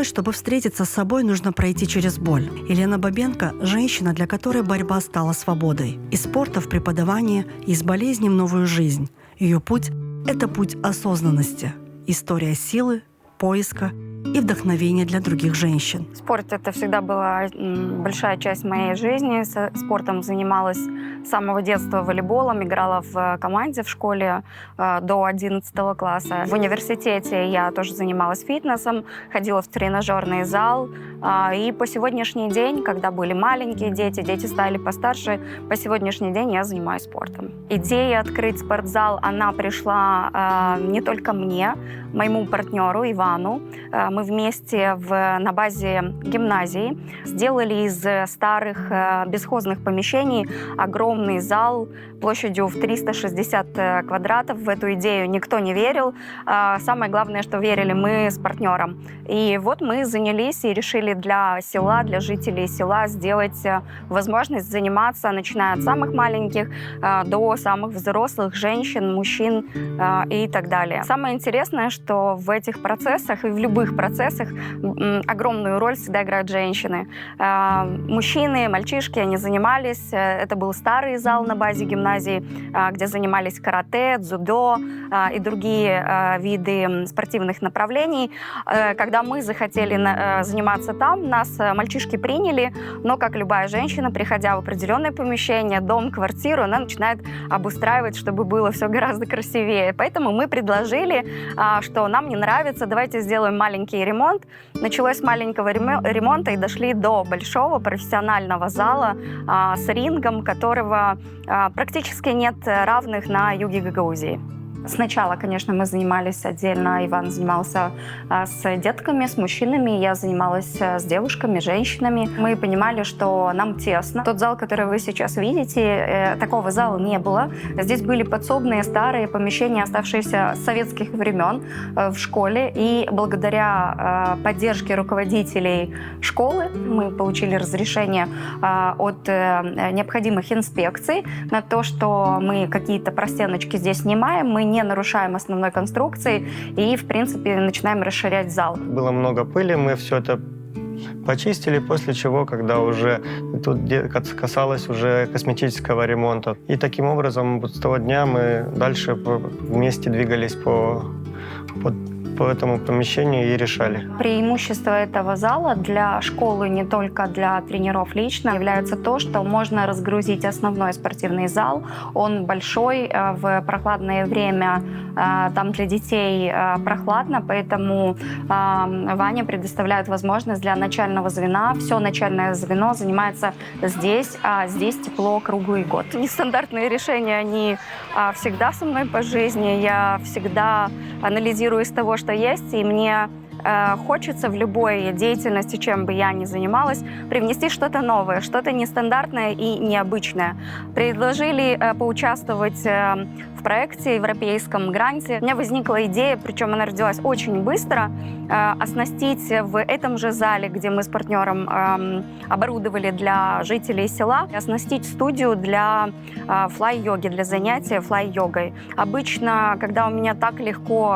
Порой, чтобы встретиться с собой, нужно пройти через боль. Елена Бабенко – женщина, для которой борьба стала свободой. Из спорта в преподавание, из болезни в новую жизнь. Ее путь – это путь осознанности. История силы, поиска и вдохновения для других женщин. Спорт — это всегда была большая часть моей жизни. Спортом занималась с самого детства, волейболом, играла в команде в школе до 11 класса. В университете я тоже занималась фитнесом, ходила в тренажерный зал. И по сегодняшний день, когда были маленькие дети стали постарше, по сегодняшний день я занимаюсь спортом. Идея открыть спортзал, она пришла не только мне, моему партнеру Ивану. Мы вместе на базе гимназии сделали из старых бесхозных помещений огромный зал площадью в 360 квадратов. В эту идею никто не верил. Самое главное, что верили мы с партнером. И вот мы занялись и решили для села, для жителей села сделать возможность заниматься, начиная от самых маленьких до самых взрослых, женщин, мужчин и так далее. Самое интересное, что в этих процессах и в любых процессах огромную роль всегда играют женщины. Мужчины, мальчишки, они занимались. Это был старый зал на базе гимназии, где занимались карате, дзюдо и другие виды спортивных направлений. Когда мы захотели заниматься там, нас мальчишки приняли, но, как любая женщина, приходя в определенное помещение, дом, квартиру, она начинает обустраивать, чтобы было все гораздо красивее. Поэтому мы предложили, что нам не нравится, давайте сделаем маленький ремонт. Началось с маленького ремонта и дошли до большого профессионального зала с рингом, которого практически нет равных на юге Гагаузии. Сначала, конечно, мы занимались отдельно. Иван занимался с детками, с мужчинами. Я занималась с девушками, женщинами. Мы понимали, что нам тесно. Тот зал, который вы сейчас видите, такого зала не было. Здесь были подсобные старые помещения, оставшиеся с советских времен в школе. И благодаря поддержке руководителей школы мы получили разрешение от необходимых инспекций на то, что мы какие-то простеночки здесь снимаем, мы не нарушаем основной конструкции и, в принципе, начинаем расширять зал. Было много пыли, мы все это почистили, после чего, когда уже тут касалось уже косметического ремонта. И таким образом с того дня мы дальше вместе двигались по этому помещению и решали. Преимущество этого зала для школы, не только для тренеров лично, является то, что можно разгрузить основной спортивный зал. Он большой, в прохладное время там для детей прохладно, поэтому Ваня предоставляет возможность для начального звена. Все начальное звено занимается здесь, а здесь тепло круглый год. Нестандартные решения, они всегда со мной по жизни. Я всегда анализирую из того, что есть, и мне хочется в любой деятельности, чем бы я ни занималась, привнести что-то новое, что-то нестандартное и необычное. Предложили поучаствовать в проекте европейском гранте. У меня возникла идея, причем она родилась очень быстро, оснастить в этом же зале, где мы с партнером оборудовали для жителей села, оснастить студию для флай-йоги, для занятия флай-йогой. Обычно, когда у меня так легко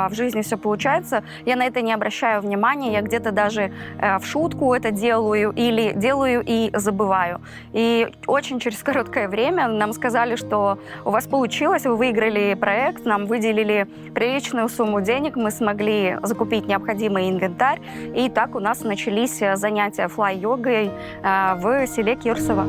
в жизни все получается, я на это не обращаю внимания, я где-то даже в шутку это делаю или делаю и забываю. И очень через короткое время нам сказали, что у вас получилось, вы выиграли проект, нам выделили приличную сумму денег, мы смогли закупить необходимый инвентарь, и так у нас начались занятия флай-йогой в селе Кирсово.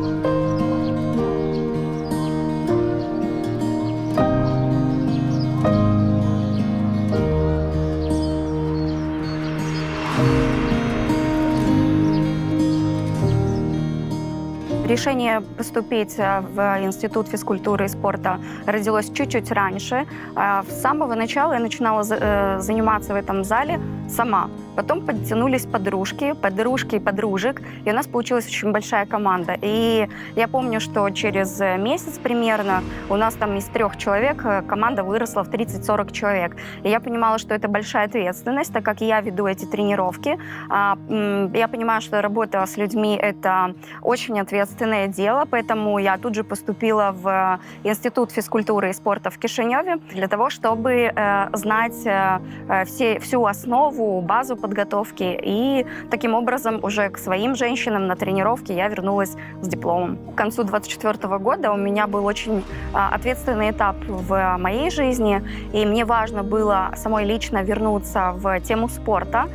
Решение поступить в Институт физкультуры и спорта родилось чуть-чуть раньше. С самого начала я начинала заниматься в этом зале сама. Потом подтянулись подружки и подружек, и у нас получилась очень большая команда. И я помню, что через месяц примерно у нас там из 3 человек команда выросла в 30-40 человек. И я понимала, что это большая ответственность, так как я веду эти тренировки. Я понимаю, что работа с людьми — это очень ответственно. ответственное дело, поэтому я тут же поступила в Институт физкультуры и спорта в Кишиневе для того, чтобы знать всю основу, базу подготовки. И таким образом уже к своим женщинам на тренировке я вернулась с дипломом. К концу 2024 года у меня был очень ответственный этап в моей жизни, и мне важно было самой лично вернуться в тему спорта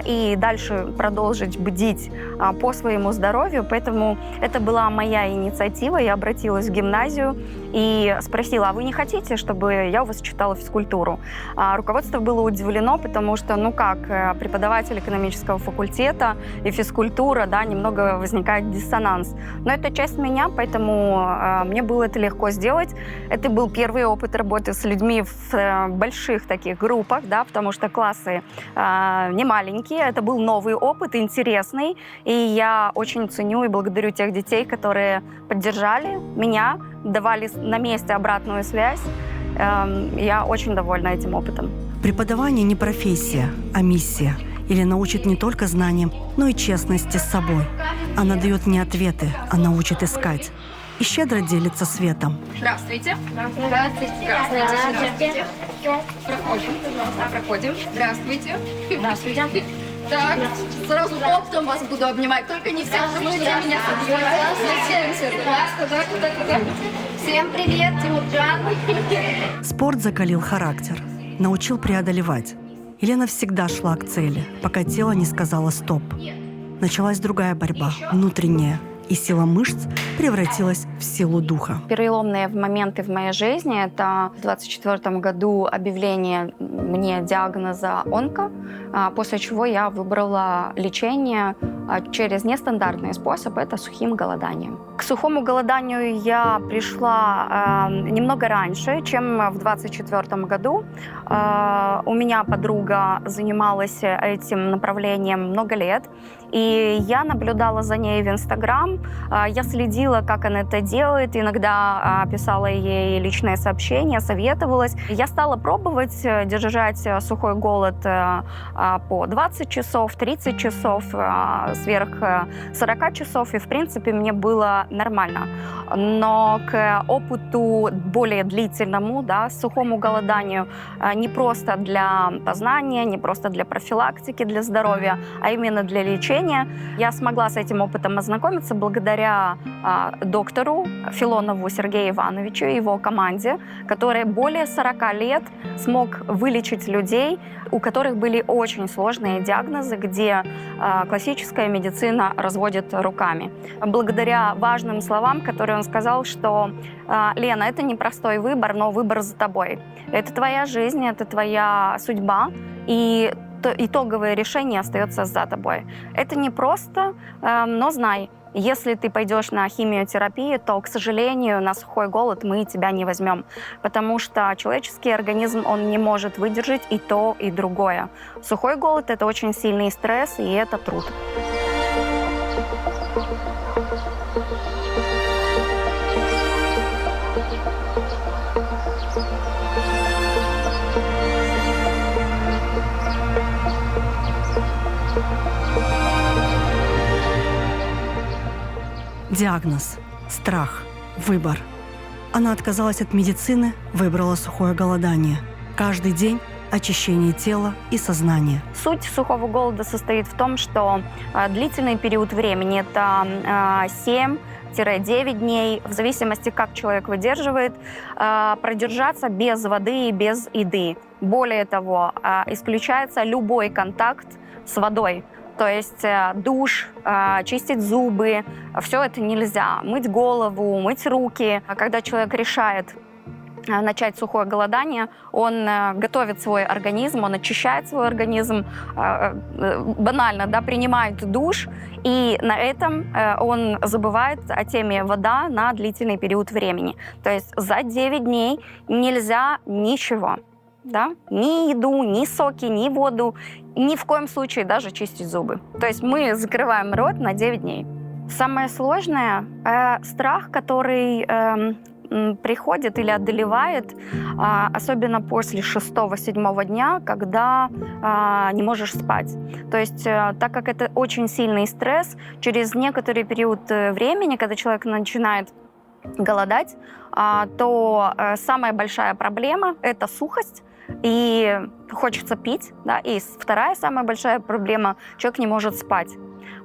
и дальше продолжить бдить по своему здоровью. Поэтому это была моя инициатива. Я обратилась в гимназию и спросила: а вы не хотите, чтобы я у вас читала физкультуру? Руководство было удивлено, потому что, преподаватель экономического факультета и физкультура, да, немного возникает диссонанс. Но это часть меня, поэтому мне было это легко сделать. Это был первый опыт работы с людьми в больших таких группах, да, потому что классы не маленькие. Это был новый опыт, интересный. И я очень ценю и благодарю тех детей, которые поддержали меня, давали на месте обратную связь. Я очень довольна этим опытом. Преподавание не профессия, а миссия. Елена учит не только знаниям, но и честности с собой. Она дает не ответы, она учит искать. И щедро делится светом. Здравствуйте. Здравствуйте. Здравствуйте. Проходим. Здравствуйте. Здравствуйте. Так, сразу оптом вас буду обнимать, только не всех, потому что меня собьете. Всем привет, Тимурджан. Спорт закалил характер, научил преодолевать. Елена всегда шла к цели, пока тело не сказало «стоп». Началась другая борьба, внутренняя, и сила мышц превратилась в силу духа. Переломные моменты в моей жизни — это в 2024 году объявление мне диагноза онко, после чего я выбрала лечение через нестандартный способ — это сухим голоданием. К сухому голоданию я пришла немного раньше, чем в 2024 году. У меня подруга занималась этим направлением много лет, и я наблюдала за ней в Инстаграм. Я следила, как она это делает, иногда писала ей личные сообщения, советовалась. Я стала пробовать держать сухой голод по 20 часов, 30 часов, сверх 40 часов, и, в принципе, мне было нормально. Но к опыту более длительному, да, сухому голоданию, не просто для познания, не просто для профилактики, для здоровья, а именно для лечения, я смогла с этим опытом ознакомиться благодаря доктору Филонову Сергею Ивановичу и его команде, который более 40 лет смог вылечить людей, у которых были очень сложные диагнозы, где классическая медицина разводит руками. Благодаря важным словам, которые он сказал, что «Лена, это не простой выбор, но выбор за тобой. Это твоя жизнь, это твоя судьба, и итоговое решение остается за тобой. Это не просто, но знай, если ты пойдешь на химиотерапию, то, к сожалению, на сухой голод мы тебя не возьмем, потому что человеческий организм, он не может выдержать и то, и другое. Сухой голод — это очень сильный стресс, и это труд. Диагноз, страх, выбор. Она отказалась от медицины, выбрала сухое голодание. Каждый день очищение тела и сознания. Суть сухого голода состоит в том, что длительный период времени — это 7-9 дней, в зависимости, как человек выдерживает, продержаться без воды и без еды. Более того, исключается любой контакт с водой. То есть душ, чистить зубы, все это нельзя. Мыть голову, мыть руки. Когда человек решает начать сухое голодание, он готовит свой организм, он очищает свой организм, банально, да, принимает душ, и на этом он забывает о теме вода на длительный период времени. То есть за 9 дней нельзя ничего. Да? Ни еду, ни соки, ни воду, ни в коем случае даже чистить зубы. То есть мы закрываем рот на 9 дней. Самое сложное — страх, который приходит или одолевает, особенно после 6-7 дня, когда не можешь спать. То есть, так как это очень сильный стресс, через некоторый период времени, когда человек начинает голодать, то самая большая проблема – это сухость, и хочется пить, да, и вторая самая большая проблема – человек не может спать.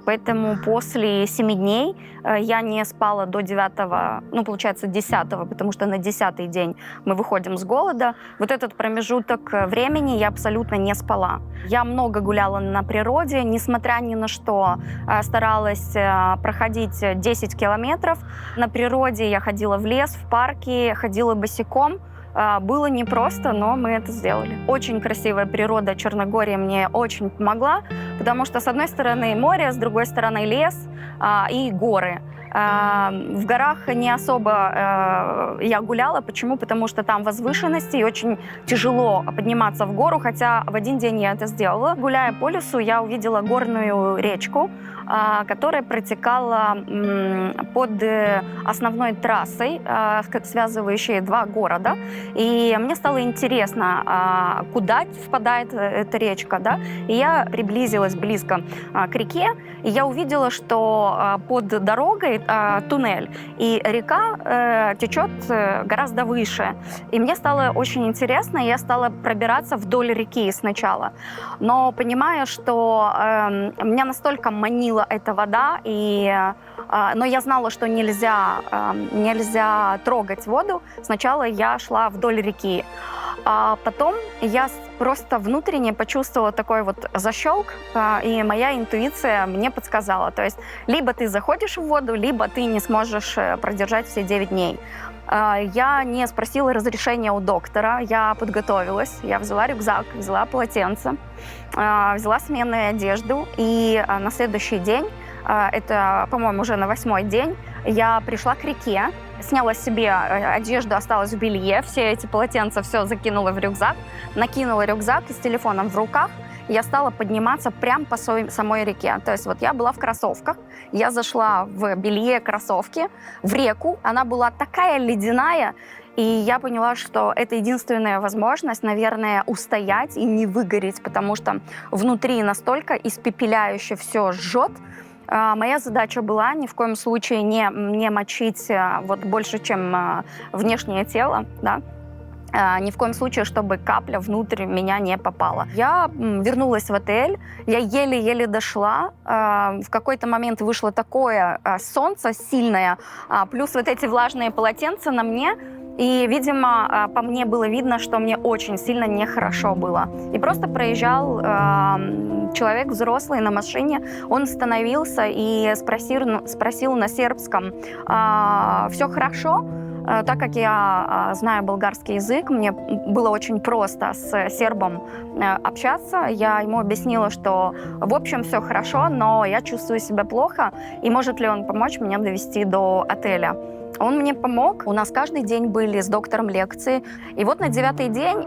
Поэтому после 7 дней я не спала до 9-го, ну, получается, 10-го, потому что на 10-й день мы выходим с голода. Вот этот промежуток времени я абсолютно не спала. Я много гуляла на природе, несмотря ни на что, старалась проходить 10 километров. На природе я ходила в лес, в парки, ходила босиком. Было непросто, но мы это сделали. Очень красивая природа Черногории мне очень помогла, потому что с одной стороны море, с другой стороны лес и горы. В горах не особо я гуляла. Почему? Потому что там возвышенности и очень тяжело подниматься в гору, хотя в один день я это сделала. Гуляя по лесу, я увидела горную речку, которая протекала под основной трассой, связывающей 2 города. И мне стало интересно, куда впадает эта речка, да? И я приблизилась близко к реке, и я увидела, что под дорогой туннель, и река течет гораздо выше. И мне стало очень интересно, я стала пробираться вдоль реки сначала. Но понимая, что меня настолько манила эта вода, но я знала, что нельзя трогать воду, сначала я шла вдоль реки. А потом я просто внутренне почувствовала такой вот защелк, и моя интуиция мне подсказала. То есть либо ты заходишь в воду, либо ты не сможешь продержать все 9 дней. Я не спросила разрешения у доктора, я подготовилась, я взяла рюкзак, взяла полотенце, взяла сменную одежду, и на следующий день, это, по-моему, уже на 8-й день, я пришла к реке, сняла себе одежду, осталась в белье, все эти полотенца, все закинула в рюкзак, накинула рюкзак и с телефоном в руках я стала подниматься прямо по самой реке. То есть вот я была в кроссовках, я зашла в белье, кроссовки, в реку, она была такая ледяная, и я поняла, что это единственная возможность, наверное, устоять и не выгореть, потому что внутри настолько испепеляюще все жжет. Моя задача была ни в коем случае не мочить вот больше, чем внешнее тело, да? Ни в коем случае, чтобы капля внутрь меня не попала. Я вернулась в отель, я еле-еле дошла. В какой-то момент вышло такое солнце сильное, плюс вот эти влажные полотенца на мне. И, видимо, по мне было видно, что мне очень сильно нехорошо было. И просто проезжал человек взрослый на машине, он остановился и спросил на сербском: «Все хорошо?» Так как я знаю болгарский язык, мне было очень просто с сербом общаться. Я ему объяснила, что в общем все хорошо, но я чувствую себя плохо, и может ли он помочь мне довести до отеля. Он мне помог. У нас каждый день были с доктором лекции. И вот на 9-й день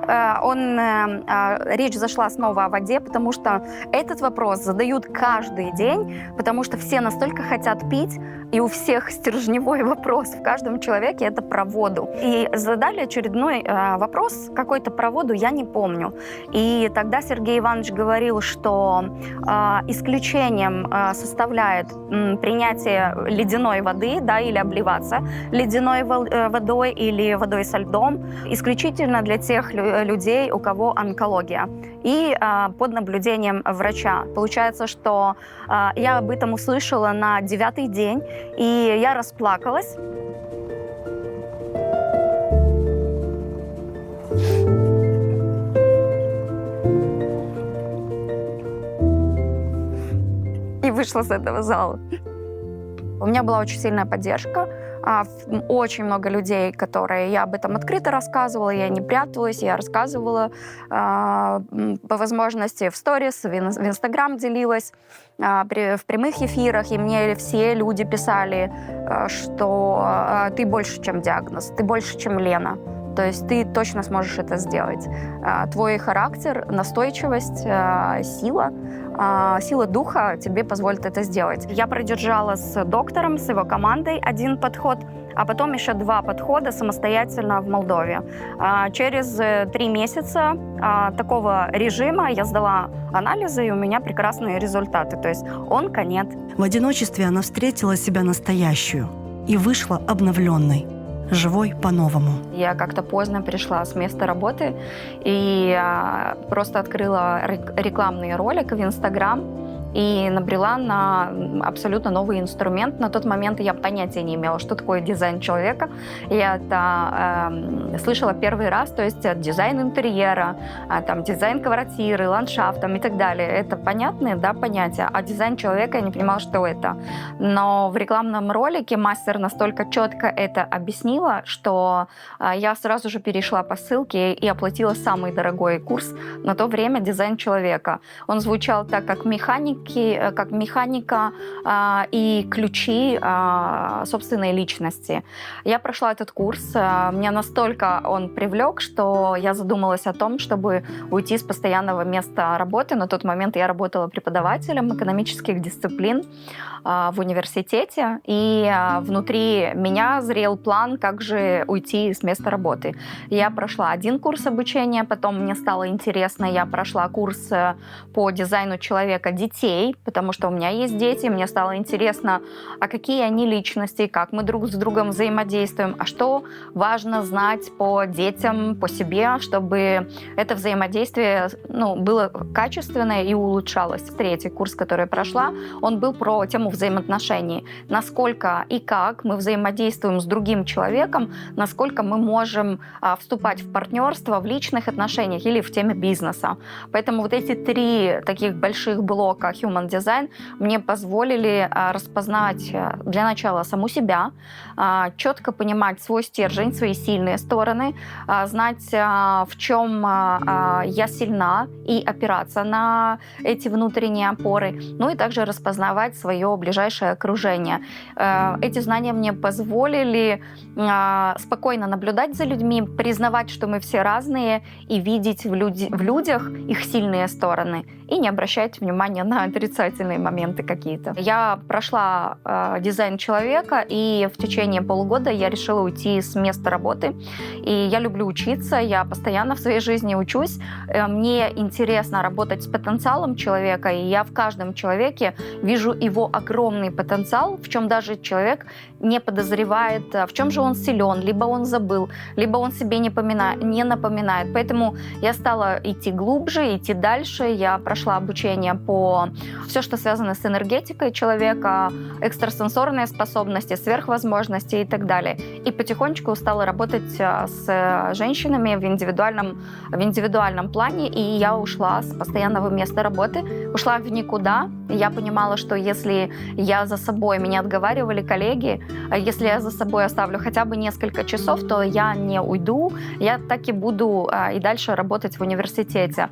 речь зашла снова о воде, потому что этот вопрос задают каждый день, потому что все настолько хотят пить, и у всех стержневой вопрос в каждом человеке — это про воду. И задали очередной вопрос какой-то про воду, я не помню. И тогда Сергей Иванович говорил, что исключением составляет принятие ледяной воды, да, или обливаться ледяной водой или водой со льдом, исключительно для тех людей, у кого онкология, и под наблюдением врача. Получается, что я об этом услышала на 9-й день, и я расплакалась. И вышла с этого зала. У меня была очень сильная поддержка. Очень много людей, которые... Я об этом открыто рассказывала, я не пряталась, я рассказывала по возможности в сторис, в Инстаграм делилась, в прямых эфирах, и мне все люди писали, что ты больше, чем диагноз, ты больше, чем Лена. То есть ты точно сможешь это сделать. Твой характер, настойчивость, сила духа тебе позволит это сделать. Я продержала с доктором, с его командой один подход, а потом еще 2 подхода самостоятельно в Молдове. Через 3 месяца такого режима я сдала анализы, и у меня прекрасные результаты. То есть нет. В одиночестве она встретила себя настоящую и вышла обновленной, живой по-новому. Я как-то поздно пришла с места работы и просто открыла рекламный ролик в Инстаграм и набрела на абсолютно новый инструмент. На тот момент я понятия не имела, что такое дизайн человека. Я это слышала первый раз, то есть дизайн интерьера, там, дизайн квартиры, ландшафт и так далее. Это понятные, да, понятия. А дизайн человека я не понимала, что это. Но в рекламном ролике мастер настолько четко это объяснила, что я сразу же перешла по ссылке и оплатила самый дорогой курс на то время «Дизайн человека». Он звучал так, как механика и ключи собственной личности. Я прошла этот курс, меня настолько он привлек, что я задумалась о том, чтобы уйти с постоянного места работы. На тот момент я работала преподавателем экономических дисциплин в университете, и внутри меня зрел план, как же уйти с места работы. Я прошла 1 курс обучения, потом мне стало интересно, я прошла курс по дизайну человека детей, потому что у меня есть дети, мне стало интересно, а какие они личности, как мы друг с другом взаимодействуем, а что важно знать по детям, по себе, чтобы это взаимодействие было качественное и улучшалось. 3-й курс, который я прошла, он был про тему взаимоотношений. Насколько и как мы взаимодействуем с другим человеком, насколько мы можем вступать в партнерство в личных отношениях или в теме бизнеса. Поэтому вот эти 3 таких больших блока Human Design мне позволили распознать для начала саму себя, четко понимать свой стержень, свои сильные стороны, знать, в чем я сильна, и опираться на эти внутренние опоры, и также распознавать свое ближайшее окружение. Эти знания мне позволили спокойно наблюдать за людьми, признавать, что мы все разные, и видеть в людях их сильные стороны, и не обращать внимания на отрицательные моменты какие-то. Я прошла дизайн человека, и в течение полугода я решила уйти с места работы. И я люблю учиться, я постоянно в своей жизни учусь. Мне интересно работать с потенциалом человека, и я в каждом человеке вижу его огромный потенциал, в чем даже человек не подозревает, в чем же он силен, либо он забыл, либо он себе не напоминает. Поэтому я стала идти глубже, идти дальше. Я прошла обучение по все, что связано с энергетикой человека, экстрасенсорные способности, сверхвозможности и так далее. И потихонечку стала работать с женщинами в индивидуальном плане, и я ушла с постоянного места работы, ушла в никуда. Я понимала, что если я за собой, меня отговаривали коллеги, если я за собой оставлю хотя бы несколько часов, то я не уйду, я так и буду и дальше работать в университете.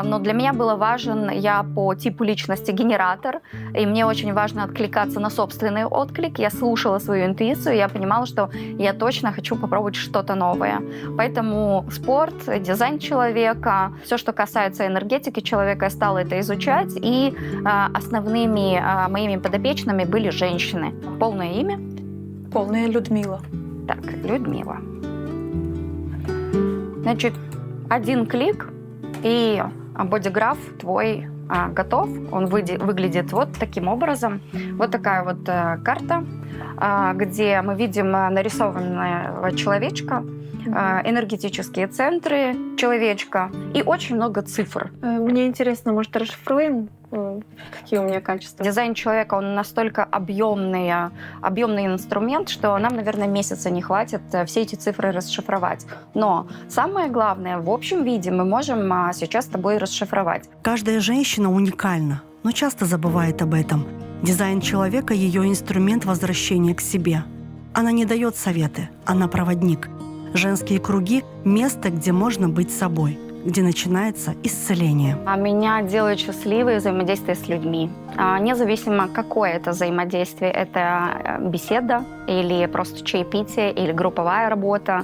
Но для меня было важен, я по типу личности генератор, и мне очень важно откликаться на собственный отклик. Я слушала свою интуицию, я понимала, что я точно хочу попробовать что-то новое. Поэтому спорт, дизайн человека, все, что касается энергетики человека, я стала это изучать, и основными моими подопечными были женщины. Полное имя? Полная Людмила. Так, Людмила. Значит, 1 клик, и бодиграф твой готов. Он выглядит вот таким образом. Вот такая вот карта, где мы видим нарисованного человечка, энергетические центры человечка и очень много цифр. Мне интересно, может, расшифруем, какие у меня качества? Дизайн человека, он настолько объемный инструмент, что нам, наверное, месяца не хватит все эти цифры расшифровать. Но самое главное, в общем виде мы можем сейчас с тобой расшифровать. Каждая женщина уникальна, но часто забывает об этом. Дизайн человека — ее инструмент возвращения к себе. Она не дает советы, она проводник. Женские круги — место, где можно быть собой, где начинается исцеление. Меня делает счастливой взаимодействие с людьми. Независимо, какое это взаимодействие, это беседа или просто чаепитие, или групповая работа,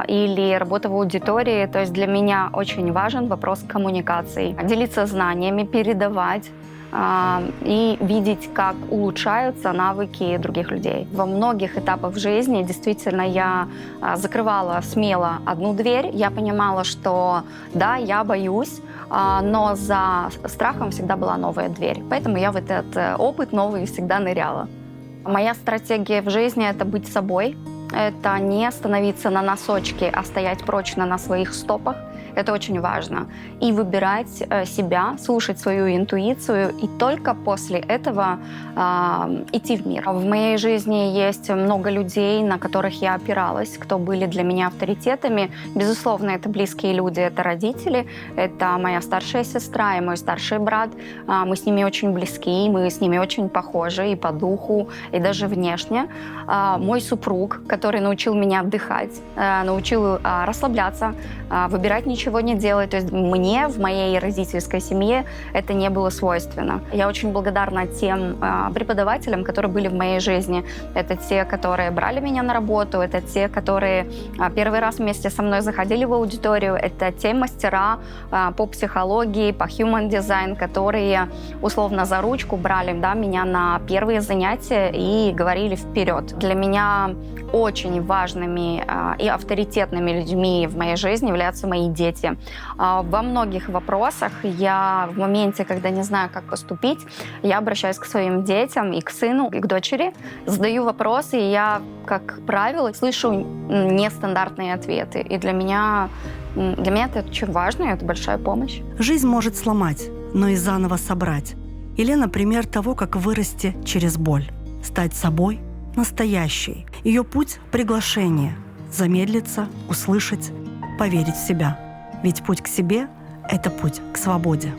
или работа в аудитории. То есть для меня очень важен вопрос коммуникации. Делиться знаниями, передавать, и видеть, как улучшаются навыки других людей. Во многих этапах в жизни действительно я закрывала смело одну дверь. Я понимала, что да, я боюсь, но за страхом всегда была новая дверь. Поэтому я в этот опыт новый всегда ныряла. Моя стратегия в жизни — это быть собой. Это не становиться на носочки, а стоять прочно на своих стопах. Это очень важно. И выбирать себя, слушать свою интуицию, и только после этого идти в мир. В моей жизни есть много людей, на которых я опиралась, кто были для меня авторитетами. Безусловно, это близкие люди, это родители, это моя старшая сестра и мой старший брат. Мы с ними очень близки, мы с ними очень похожи и по духу, и даже внешне. Мой супруг, который научил меня отдыхать, научил расслабляться, выбирать ничего не делать. То есть мне в моей родительской семье это не было свойственно. Я очень благодарна тем преподавателям, которые были в моей жизни. Это те, которые брали меня на работу, это те, которые первый раз вместе со мной заходили в аудиторию, это те мастера по психологии, по human design, которые условно за ручку брали меня на первые занятия и говорили вперед. Для меня очень важными и авторитетными людьми в моей жизни являются мои дети. Во многих вопросах я в моменте, когда не знаю, как поступить, я обращаюсь к своим детям, и к сыну, и к дочери, задаю вопросы, и я, как правило, слышу нестандартные ответы. И для меня это очень важно, и это большая помощь. Жизнь может сломать, но и заново собрать. Елена — пример того, как вырасти через боль, стать собой, настоящей. Ее путь — приглашение. Замедлиться, услышать, поверить в себя. Ведь путь к себе — это путь к свободе.